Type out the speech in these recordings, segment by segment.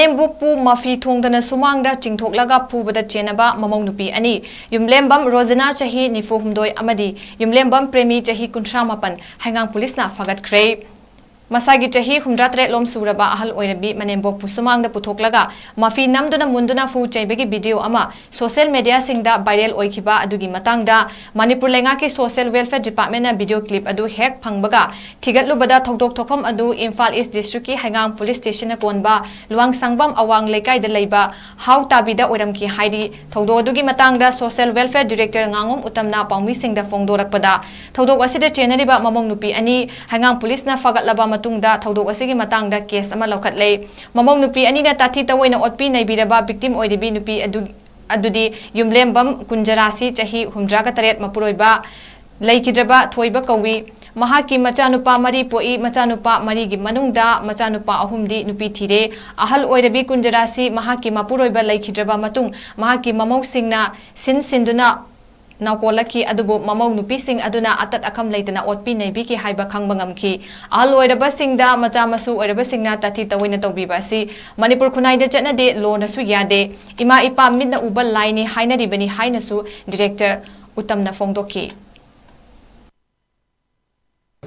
ꯅꯦꯝꯕꯨꯄꯨ ꯃꯐꯤ ꯊꯣꯡꯗꯅ ꯁꯨꯃꯥꯡꯗ ꯆꯤꯡꯊꯣꯛꯂꯒ ꯐꯨꯕꯗ ꯆꯦꯟꯅꯕ ꯃꯃꯧ ꯅꯨꯄꯤ ꯑꯅꯤ ꯌꯨꯝꯂꯦꯝꯕꯝ ꯔꯣꯖꯅꯥ ꯆꯍꯤ 94 ꯑꯃꯗꯤ ꯌꯨꯝꯂꯦꯝꯕꯝ ꯄ꯭ꯔꯦꯃꯤ ꯆꯍꯤ 38 ꯍꯩꯉꯥꯡ ꯄꯨꯂꯤꯁꯅ ꯐꯒꯠꯈ꯭ꯔꯦ ꯃꯁꯥꯒꯤ ꯆꯍꯤ 63 ꯂꯣꯝ ꯁꯨꯔꯕ ꯑꯍꯜ ꯑꯣꯏꯔꯕꯤ ꯃꯅꯦꯝꯕꯣꯛꯄꯨ ꯁꯨꯃꯥꯡꯗ ꯄꯨꯊꯣꯛꯂꯒ ꯃꯐꯤ ꯅꯝꯗꯨꯅ ꯃꯨꯟꯗꯨꯅ ꯐꯨ ꯆꯩꯕꯒꯤ ꯚꯤꯗꯤꯑꯣ ꯑꯃ ꯁꯣꯁꯤꯌꯦꯜ ꯃꯤꯗꯤꯌꯥꯁꯤꯡꯗ ꯚꯥꯏꯔꯦꯜ ꯑꯣꯏꯈꯤꯕ ꯑꯗꯨꯒꯤ ꯃꯇꯥꯡꯗ ꯃꯅꯤꯄꯨꯔ ꯂꯩꯉꯥꯛꯀꯤ ꯁꯣꯁꯤꯌꯦꯜ ꯋꯦꯜꯐꯦꯌꯔ ꯗꯤꯄꯥꯔꯠꯃꯦꯟꯠꯅ ꯚꯤꯗꯤꯑꯣ ꯀ꯭ꯂꯤꯞ ꯑꯗꯨ ꯍꯦꯛ ꯐꯪꯕꯒ ꯊꯤꯒꯠꯂꯨꯕꯗ ꯊꯧꯗꯣꯛ ꯊꯣꯛꯐꯝ ꯑꯗꯨ ꯏꯝꯐꯥꯜ ꯏꯁ ꯗꯤꯁꯇ꯭ꯔꯤꯛꯀꯤ ꯍꯩꯉꯥꯡ ꯄꯨꯂꯤꯁ ꯁ꯭ꯇꯦꯁꯟꯅ ꯀꯣꯟꯕ ꯂꯨꯋꯥꯡꯁꯥꯡꯕꯝ ꯑꯋꯥꯡ ꯂꯩꯀꯥꯏꯗ ꯂꯩꯕ ꯍꯥꯎꯇꯥꯕꯤꯗ ꯑꯣꯏꯔꯝꯈꯤ ꯍꯥꯏꯔꯤ ꯊꯧꯗꯣꯛ ꯑꯗꯨꯒꯤ ꯃꯇꯥꯡꯗ ꯁꯣꯁꯤꯌꯦꯜ ꯋꯦꯜꯐꯦꯌꯔ ꯗꯤꯔꯦꯛꯇꯔ ꯉꯥꯉꯣꯝ ꯎꯇꯝꯅ ꯄꯥꯎꯃꯤꯁꯤꯡꯗ ꯐꯣꯡꯗꯣꯔꯛꯄꯗ ꯊꯧꯗꯣꯛ ꯑꯁꯤꯗ ꯆꯦꯟꯅꯔꯤꯕ ꯃꯃꯧ ꯅꯨꯄꯤ ꯑꯅꯤ ꯍꯩꯉꯥꯡ ꯄꯨꯂꯤꯁꯅ ꯐꯒꯠꯂꯕ ꯃꯇꯨꯡꯗ ꯊꯧꯗꯣꯛ ꯑꯁꯤꯒꯤ ꯃꯇꯥꯡꯗ ꯀꯦꯁ ꯑꯃ ꯂꯧꯈꯠꯂꯦ ꯃꯃꯧ ꯅꯨꯄꯤ ꯑꯅꯤꯅ ꯇꯥꯊꯤ ꯇꯑꯣꯏꯅ ꯑꯣꯠꯄꯤ ꯅꯩꯕꯤꯔꯕ ꯚꯤꯛꯇꯤꯝ ꯑꯣꯏꯔꯤꯕꯤ ꯅꯨꯄꯤ ꯑꯗꯨꯗꯤ ꯌꯨꯝꯂꯦꯝꯕꯝ ꯀꯨꯟꯖꯔꯥꯁꯤ ꯆꯍꯤ 68 ꯃꯄꯨꯔꯣꯏꯕ ꯂꯩꯈꯤꯗ꯭ꯔꯕ ꯊꯣꯏꯕ ꯀꯧꯏ ꯃꯍꯥꯛꯀꯤ ꯃꯆꯥꯅꯨꯄꯥ 4 ꯄꯣꯛꯏ ꯃꯆꯥꯅꯨꯄꯥ 4ꯒꯤ ꯃꯅꯨꯡꯗ ꯃꯆꯥꯅꯨꯄꯥ 3ꯗꯤ ꯅꯨꯄꯤ ꯊꯤꯔꯦ ꯑꯍꯜ ꯑꯣꯏꯔꯕꯤ ꯀꯨꯟꯖꯔꯥꯁꯤ ꯃꯍꯥꯛꯀꯤ ꯃꯄꯨꯔꯣꯏꯕ ꯂꯩꯈꯤꯗ꯭ꯔꯕ ꯃꯇꯨꯡ ꯃꯍꯥꯛꯀꯤ ꯃꯃꯧꯁꯤꯡꯅ ꯁꯤꯟꯗꯨꯅ ꯅꯥꯎꯀꯣꯜꯂꯛꯈꯤ ꯑꯗꯨꯕꯨ ꯃꯃꯧ ꯅꯨꯄꯤꯁꯤꯡ ꯑꯗꯨꯅ ꯑꯇꯠ ꯑꯈꯝ ꯂꯩꯇꯅ ꯑꯣꯠꯄꯤ ꯅꯩꯕꯤꯈꯤ ꯍꯥꯏꯕ ꯈꯪꯕ ꯉꯝꯈꯤ ꯑꯍꯜ ꯑꯣꯏꯔꯕꯁꯤꯡꯗ ꯃꯆꯥ ꯃꯁꯨ ꯑꯣꯏꯔꯕꯁꯤꯡꯅ ꯇꯥꯊꯤ ꯇꯑꯣꯏꯅ ꯇꯧꯕꯤꯕ ꯑꯁꯤ ꯃꯅꯤꯄꯨꯔ ꯈꯨꯟꯅꯥꯏꯗ ꯆꯠꯅꯗꯦ ꯂꯣꯅꯁꯨ ꯌꯥꯗꯦ ꯏꯃꯥ ꯏꯄꯥ ꯃꯤꯠꯅ ꯎꯕ ꯂꯥꯏꯅꯤ ꯍꯥꯏꯅꯔꯤꯕꯅꯤ ꯍꯥꯏꯅꯁꯨ ꯗꯤꯔꯦꯛꯇꯔ ꯎꯇꯝꯅ ꯐꯣꯡꯗꯣꯛꯈꯤ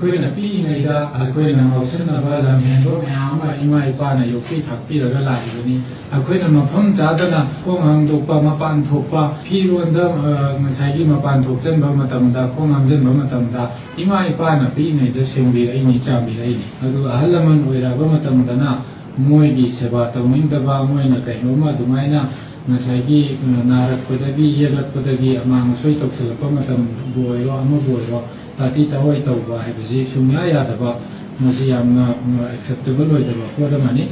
ꯑꯩꯈꯣꯏꯅ ꯄꯤꯛꯏꯉꯩꯗ ꯑꯩꯈꯣꯏꯅ ꯉꯥꯎꯁꯟꯅꯕ ꯂꯝꯍꯦꯟꯕ ꯃꯌꯥꯝ ꯑꯃ ꯏꯃꯥ ꯏꯄꯥꯅ ꯌꯣꯛꯄꯤ ꯊꯥꯛꯄꯤꯔꯒ ꯂꯥꯛꯏꯕꯅꯤ ꯑꯩꯈꯣꯏꯅ ꯃꯐꯝ ꯆꯥꯗꯅ ꯈꯣꯡ ꯍꯥꯝꯗꯣꯛꯄ ꯃꯄꯥꯟ ꯊꯣꯛꯄ ꯐꯤꯔꯣꯟꯗ ꯉꯁꯥꯏꯒꯤ ꯃꯄꯥꯟ ꯊꯣꯛꯆꯟꯕ ꯃꯇꯝꯗ ꯈꯣꯡ ꯍꯥꯝꯖꯟꯕ ꯃꯇꯝꯗ ꯏꯃꯥ ꯏꯄꯥꯅ ꯄꯤꯛꯏꯉꯩꯗ ꯁꯦꯝꯕꯤꯔꯛꯏꯅꯤ ꯆꯥꯝꯕꯤꯔꯛꯏꯅꯤ ꯑꯗꯨꯒ ꯑꯍꯜ ꯂꯃꯟ ꯑꯣꯏꯔꯛꯑꯕ ꯃꯇꯝꯗꯅ ꯃꯣꯏꯒꯤ ꯁꯦꯕꯥ ꯇꯧꯅꯤꯡꯗꯕ ꯃꯣꯏꯅ ꯀꯩꯅꯣꯝꯃ ꯑꯗꯨꯃꯥꯏꯅ ꯉꯁꯥꯏꯒꯤ ꯅꯥꯔꯛꯄꯗꯒꯤ ꯌꯦꯛꯂꯛꯄꯗꯒꯤ ꯑꯃꯥꯡ ꯑꯁꯣꯏ ꯇꯧꯁꯤꯜꯂꯛꯄ ꯃꯇꯝꯕꯨ ꯑꯣꯏꯔꯣ ꯑꯃꯕꯨ ꯑꯣꯏꯔꯣ ꯇꯥꯊꯤ ꯇꯑꯣꯏ ꯇꯧꯕ ꯍꯥꯏꯕꯁꯤ ꯁꯨꯡꯌꯥ ꯌꯥꯗꯕ ꯃꯁꯤ ꯌꯥꯝꯅ ꯑꯦꯛꯁꯦꯞꯇꯦꯕꯜ ꯑꯣꯏꯗꯕ ꯄꯣꯠ ꯑꯃꯅꯤ